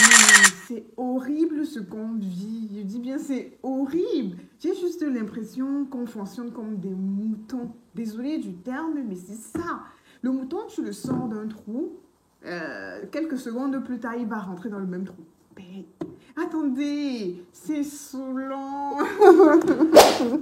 Mais c'est horrible ce qu'on vit. Je dis bien, c'est horrible. J'ai juste l'impression qu'on fonctionne comme des moutons. Désolée du terme, mais c'est ça. Le mouton, tu le sors d'un trou. Quelques secondes plus tard, il va rentrer dans le même trou. Mais attendez, c'est saoulant.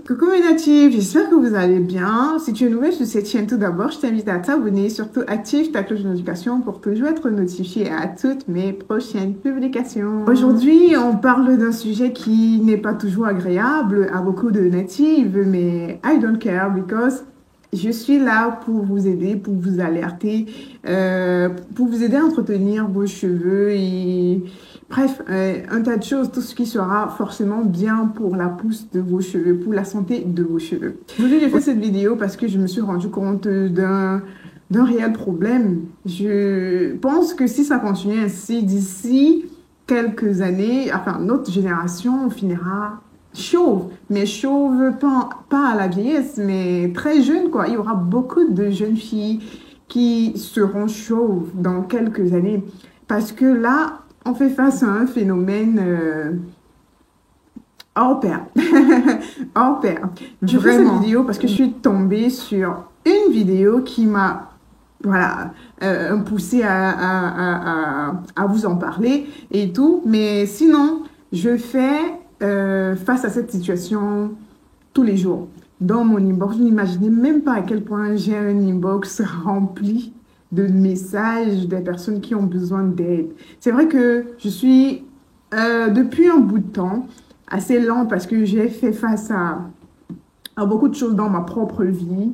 Coucou mes natifs, j'espère que vous allez bien. Si tu es nouvelle sur cette chaîne, tout d'abord, je t'invite à t'abonner. Surtout, active ta cloche de notification pour toujours être notifié à toutes mes prochaines publications. Aujourd'hui, on parle d'un sujet qui n'est pas toujours agréable à beaucoup de natifs, mais I don't care because je suis là pour vous aider, pour vous alerter, pour vous aider à entretenir vos cheveux et bref, un tas de choses, tout ce qui sera forcément bien pour la pousse de vos cheveux, pour la santé de vos cheveux. Aujourd'hui, j'ai fait cette vidéo parce que je me suis rendu compte d'un réel problème. Je pense que si ça continue ainsi, d'ici quelques années, enfin, notre génération finira chauve, mais chauve pas à la vieillesse, mais très jeune, quoi. Il y aura beaucoup de jeunes filles qui seront chauves dans quelques années. Parce que là, on fait face à un phénomène hors pair. Hors pair. Je fais cette vidéo parce que je suis tombée sur une vidéo qui m'a voilà, poussée à vous en parler et tout. Mais sinon, je fais face à cette situation tous les jours. Dans mon inbox, je n'imaginais même pas à quel point j'ai un inbox rempli de messages des personnes qui ont besoin d'aide. C'est vrai que je suis, depuis un bout de temps, assez lente parce que j'ai fait face à beaucoup de choses dans ma propre vie,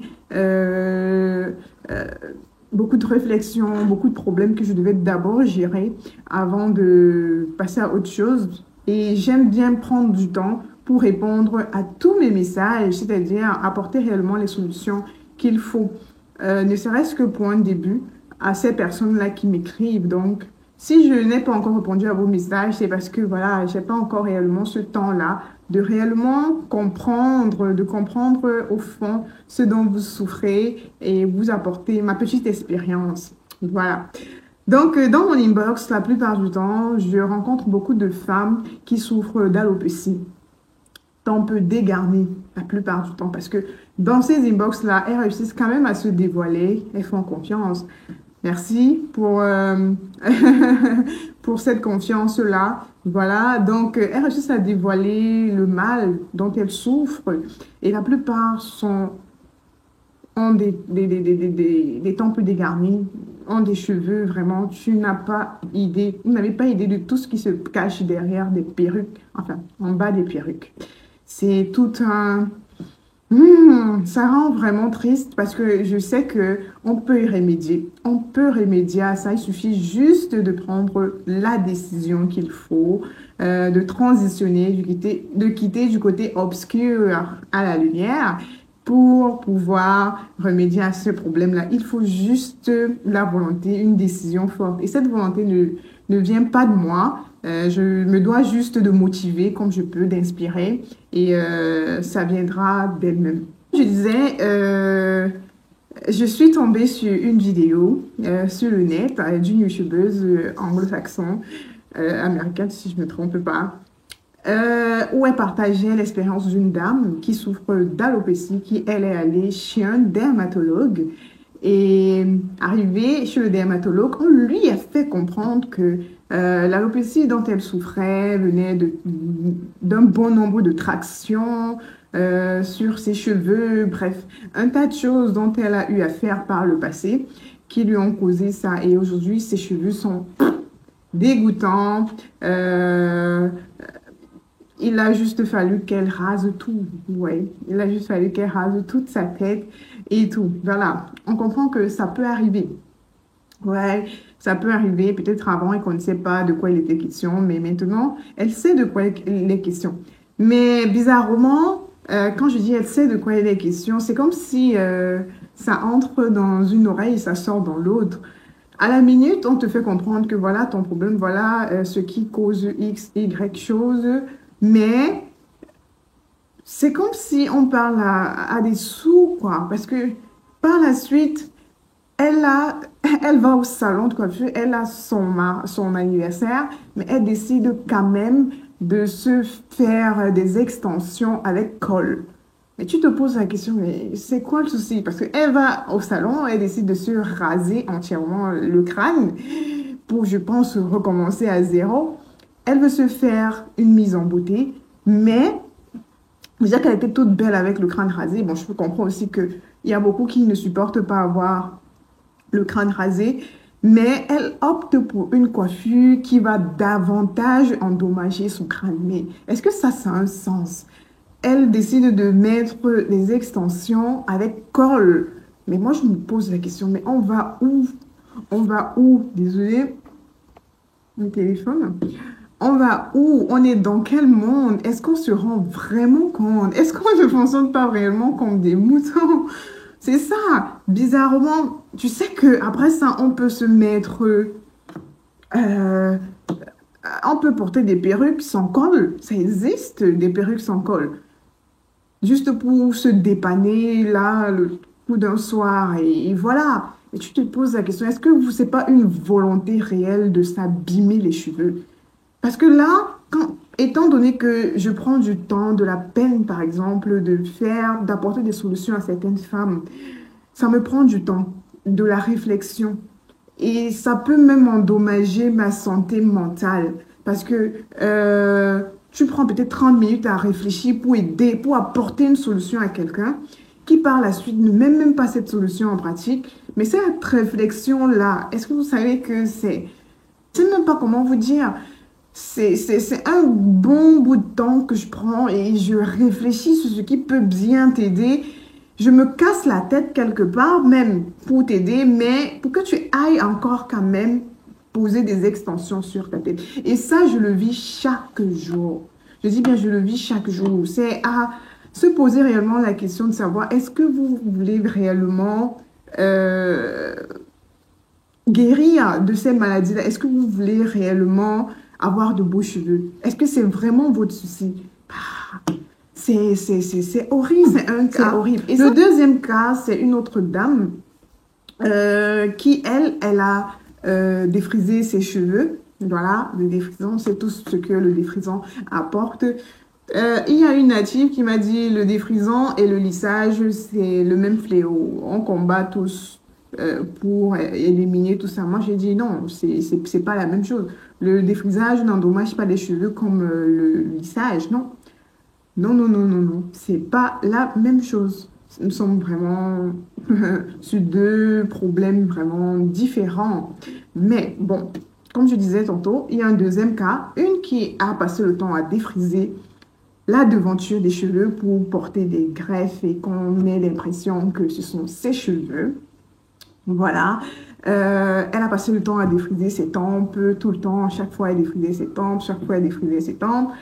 beaucoup de réflexions, beaucoup de problèmes que je devais d'abord gérer avant de passer à autre chose. Et j'aime bien prendre du temps pour répondre à tous mes messages, c'est-à-dire apporter réellement les solutions qu'il faut, ne serait-ce que pour un début, à ces personnes-là qui m'écrivent. Donc, si je n'ai pas encore répondu à vos messages, c'est parce que voilà, je n'ai pas encore réellement ce temps-là de réellement comprendre, de comprendre au fond ce dont vous souffrez et vous apporter ma petite expérience. Voilà. Donc, dans mon inbox, la plupart du temps, je rencontre beaucoup de femmes qui souffrent d'alopécie. Un peu dégarnies la plupart du temps parce que dans ces inbox-là, elles réussissent quand même à se dévoiler, elles font confiance. Merci pour, pour cette confiance-là. Voilà, donc elles réussissent à dévoiler le mal dont elles souffrent et la plupart ont des tempes dégarnis, ont des cheveux, vraiment, tu n'as pas idée, vous n'avez pas idée de tout ce qui se cache derrière des perruques, enfin, en bas des perruques. C'est tout un... ça rend vraiment triste parce que je sais que on peut y remédier. On peut remédier à ça. Il suffit juste de prendre la décision qu'il faut, de transitionner, de quitter du côté obscur à la lumière pour pouvoir remédier à ce problème-là. Il faut juste la volonté, une décision forte. Et cette volonté ne vient pas de moi. Je me dois juste de motiver comme je peux, d'inspirer et ça viendra d'elle-même. Je disais, je suis tombée sur une vidéo sur le net d'une youtubeuse anglo-saxon, américaine si je ne me trompe pas, où elle partageait l'expérience d'une dame qui souffre d'alopécie, qui elle est allée chez un dermatologue. Et arrivée chez le dermatologue, on lui a fait comprendre que l'alopécie dont elle souffrait venait d'un bon nombre de tractions sur ses cheveux, bref, un tas de choses dont elle a eu à faire par le passé qui lui ont causé ça. Et aujourd'hui, ses cheveux sont dégoûtants. Il a juste fallu qu'elle rase tout. Ouais, il a juste fallu qu'elle rase toute sa tête et tout. Voilà, on comprend que ça peut arriver. Ouais, ça peut arriver. Peut-être avant, elle ne connaissait pas de quoi il était question, mais maintenant, elle sait de quoi il est question. Mais bizarrement, quand je dis elle sait de quoi il est question, c'est comme si ça entre dans une oreille et ça sort dans l'autre. À la minute, on te fait comprendre que voilà ton problème, voilà ce qui cause X, Y chose, mais c'est comme si on parle à des sourds, quoi. Parce que par la suite, Elle a, elle va au salon de coiffure, elle a son anniversaire, mais elle décide quand même de se faire des extensions avec colle. Mais tu te poses la question, mais c'est quoi le souci? Parce qu'elle va au salon, elle décide de se raser entièrement le crâne pour, je pense, recommencer à zéro. Elle veut se faire une mise en beauté, mais déjà qu'elle était toute belle avec le crâne rasé. Bon, je peux comprendre aussi qu'il y a beaucoup qui ne supportent pas avoir le crâne rasé, mais elle opte pour une coiffure qui va davantage endommager son crâne. Mais est-ce que ça a un sens? Elle décide de mettre les extensions avec colle. Mais moi, je me pose la question, mais on va où? On va où? Désolée, mon téléphone. On va où? On est dans quel monde? Est-ce qu'on se rend vraiment compte? Est-ce qu'on ne fonctionne pas réellement comme des moutons? C'est ça. Bizarrement, tu sais que après ça, on peut se mettre, on peut porter des perruques sans col. Ça existe, des perruques sans col. Juste pour se dépanner là, le coup d'un soir, et voilà. Et tu te poses la question, est-ce que vous, c'est pas une volonté réelle de s'abîmer les cheveux? Parce que là, étant donné que je prends du temps, de la peine, par exemple, d'apporter des solutions à certaines femmes, ça me prend du temps, de la réflexion. Et ça peut même endommager ma santé mentale. Parce que tu prends peut-être 30 minutes à réfléchir pour aider, pour apporter une solution à quelqu'un qui par la suite ne met même pas cette solution en pratique. Mais cette réflexion-là, est-ce que vous savez que je ne sais même pas comment vous dire. C'est un bon bout de temps que je prends et je réfléchis sur ce qui peut bien t'aider. Je me casse la tête quelque part, même pour t'aider, mais pour que tu ailles encore quand même poser des extensions sur ta tête. Et ça, je le vis chaque jour. Je dis bien, je le vis chaque jour. C'est à se poser réellement la question de savoir, est-ce que vous voulez réellement guérir de ces maladies-là? Est-ce que vous voulez réellement avoir de beaux cheveux? Est-ce que c'est vraiment votre souci? C'est horrible, c'est un cas horrible. Et le deuxième cas, c'est une autre dame qui, elle a défrisé ses cheveux. Voilà, le défrisant, c'est tout ce que le défrisant apporte. Il y a une native qui m'a dit le défrisant et le lissage, c'est le même fléau. On combat tous pour éliminer tout ça. Moi, j'ai dit non, c'est pas la même chose. Le défrisage n'endommage pas les cheveux comme le lissage, non. Non, non, non, non, non. C'est pas la même chose. Nous sommes vraiment sur deux problèmes vraiment différents. Mais bon, comme je disais tantôt, il y a un deuxième cas. Une qui a passé le temps à défriser la devanture des cheveux pour porter des greffes et qu'on ait l'impression que ce sont ses cheveux. Voilà. Elle a passé le temps à défriser ses tempes, tout le temps, chaque fois elle défrisait ses tempes, chaque fois elle défrisait ses tempes.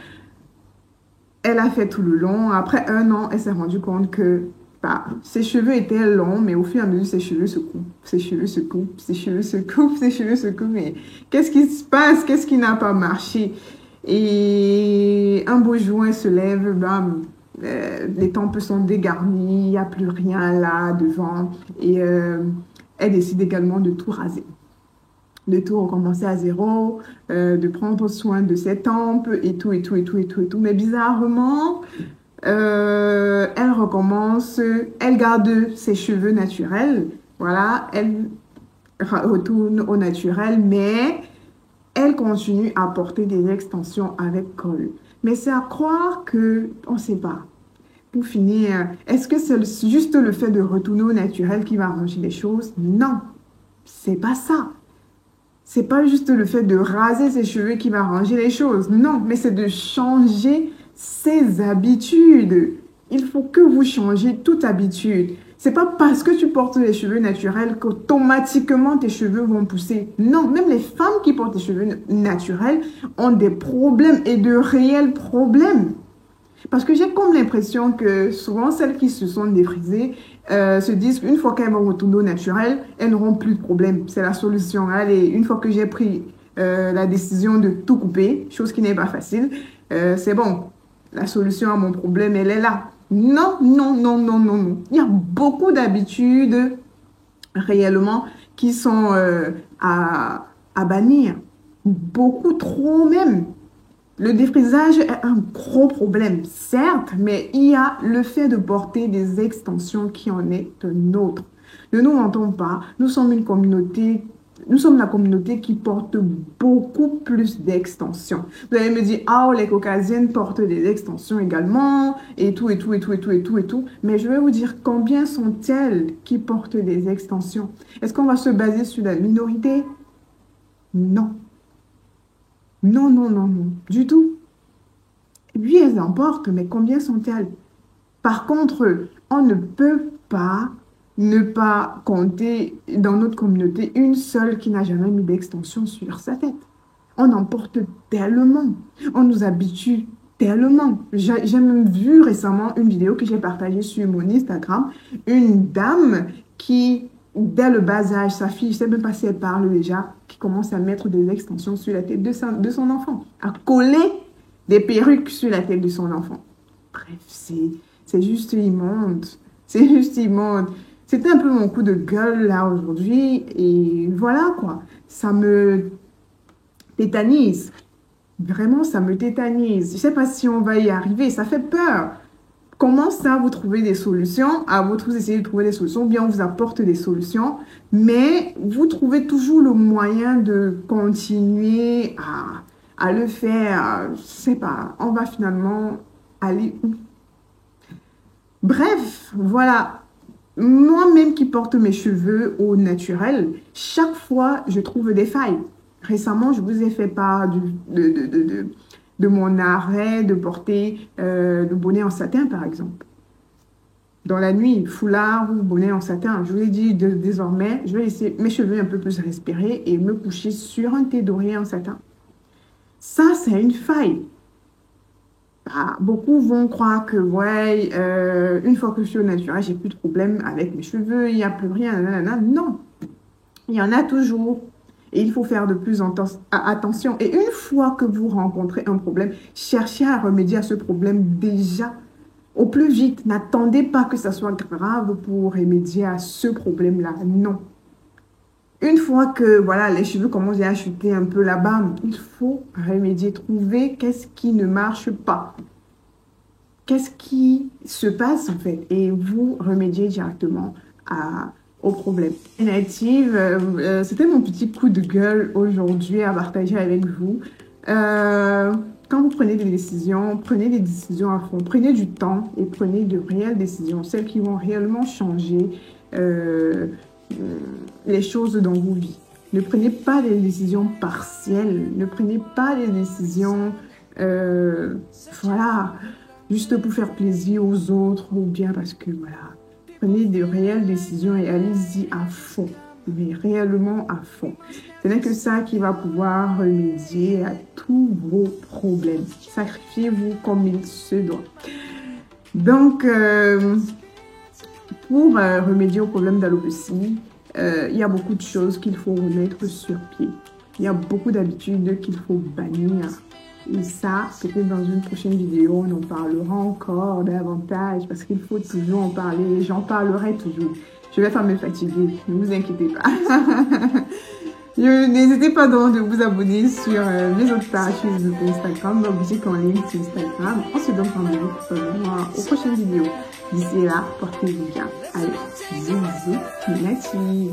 Elle a fait tout le long. Après un an, elle s'est rendue compte que bah, ses cheveux étaient longs, mais au fur et à mesure, ses cheveux se coupent. Ses cheveux se coupent, ses cheveux se coupent, ses cheveux se coupent. Mais qu'est-ce qui se passe? Qu'est-ce qui n'a pas marché? Et un beau jour, elle se lève, bam, les tempes sont dégarnies, il n'y a plus rien là devant. Et elle décide également de tout raser, de tout recommencer à zéro, de prendre soin de ses tempes et tout, et tout, et tout, et tout, et tout. Mais bizarrement, elle recommence, elle garde ses cheveux naturels, voilà, elle retourne au naturel, mais elle continue à porter des extensions avec colle. Mais c'est à croire que, on ne sait pas. Pour finir, est-ce que c'est juste le fait de retourner au naturel qui va arranger les choses? Non, c'est pas ça. C'est pas juste le fait de raser ses cheveux qui va arranger les choses. Non, mais c'est de changer ses habitudes. Il faut que vous changez toute habitude. C'est pas parce que tu portes les cheveux naturels qu'automatiquement tes cheveux vont pousser. Non, même les femmes qui portent des cheveux naturels ont des problèmes et de réels problèmes. Parce que j'ai comme l'impression que souvent celles qui se sont défrisées se disent qu'une fois qu'elles vont retourner au naturel, elles n'auront plus de problème. C'est la solution. Allez, une fois que j'ai pris la décision de tout couper, chose qui n'est pas facile, c'est bon. La solution à mon problème, elle est là. Non, non, non, non, non, non. Il y a beaucoup d'habitudes réellement qui sont à bannir. Beaucoup trop même. Le défrisage est un gros problème, certes, mais il y a le fait de porter des extensions qui en est un autre. Ne nous mentons pas, nous sommes une communauté, nous sommes la communauté qui porte beaucoup plus d'extensions. Vous allez me dire, ah, les caucasiennes portent des extensions également, et tout, et tout, et tout, et tout, et tout, et tout. Mais je vais vous dire, combien sont-elles qui portent des extensions? Est-ce qu'on va se baser sur la minorité? Non. Non, non, non, non, du tout. Oui, elles en portent, mais combien sont-elles? Par contre, on ne peut pas ne pas compter dans notre communauté une seule qui n'a jamais mis d'extension sur sa tête. On en porte tellement, on nous habitue tellement. J'ai même vu récemment une vidéo que j'ai partagée sur mon Instagram, une dame qui, dès le bas âge, sa fille, je ne sais même pas si elle parle déjà, qui commence à mettre des extensions sur la tête de son enfant, à coller des perruques sur la tête de son enfant. Bref, c'est juste immonde. C'est juste immonde. C'était un peu mon coup de gueule là aujourd'hui. Et voilà quoi. Ça me tétanise. Vraiment, ça me tétanise. Je ne sais pas si on va y arriver. Ça fait peur. Comment ça, vous trouvez des solutions? À votre vous essayez de trouver des solutions, ou bien on vous apporte des solutions, mais vous trouvez toujours le moyen de continuer à le faire. Je ne sais pas. On va finalement aller où? Bref, voilà. Moi-même qui porte mes cheveux au naturel, chaque fois, je trouve des failles. Récemment, je vous ai fait part de mon arrêt de porter le bonnet en satin, par exemple. Dans la nuit, foulard ou bonnet en satin, je vous ai dit désormais, je vais laisser mes cheveux un peu plus respirer et me coucher sur un thé d'oreiller en satin. Ça, c'est une faille. Ah, beaucoup vont croire que, ouais, une fois que je suis au naturel, j'ai plus de problème avec mes cheveux, il n'y a plus rien, nanana. Non, il y en a toujours. Et il faut faire de plus en plus attention. Et une fois que vous rencontrez un problème, cherchez à remédier à ce problème déjà au plus vite. N'attendez pas que ça soit grave pour remédier à ce problème-là. Non. Une fois que voilà, les cheveux commencent à chuter un peu là-bas, il faut remédier, trouver qu'est-ce qui ne marche pas. Qu'est-ce qui se passe en fait? Et vous remédiez directement au problème. Native, c'était mon petit coup de gueule aujourd'hui à partager avec vous. Quand vous prenez des décisions à fond, prenez du temps et prenez de réelles décisions, celles qui vont réellement changer les choses dans vos vies. Ne prenez pas des décisions partielles, ne prenez pas des décisions, voilà, juste pour faire plaisir aux autres ou bien parce que, voilà, prenez de réelles décisions et allez-y à fond, mais réellement à fond. Ce n'est que ça qui va pouvoir remédier à tous vos problèmes. Sacrifiez-vous comme il se doit. Donc, pour remédier au problème d'alopécie, il y a beaucoup de choses qu'il faut remettre sur pied. Il y a beaucoup d'habitudes qu'il faut bannir. Et ça, peut-être dans une prochaine vidéo, on en parlera encore davantage parce qu'il faut toujours en parler. J'en parlerai toujours. Je vais pas me fatiguer, ne vous inquiétez pas. N'hésitez pas donc de vous abonner sur mes autres pages sur Instagram, ma boutique en ligne sur Instagram. On se donne rendez-vous aux prochaines vidéos. D'ici là, portez-vous bien. Allez, bisous, native.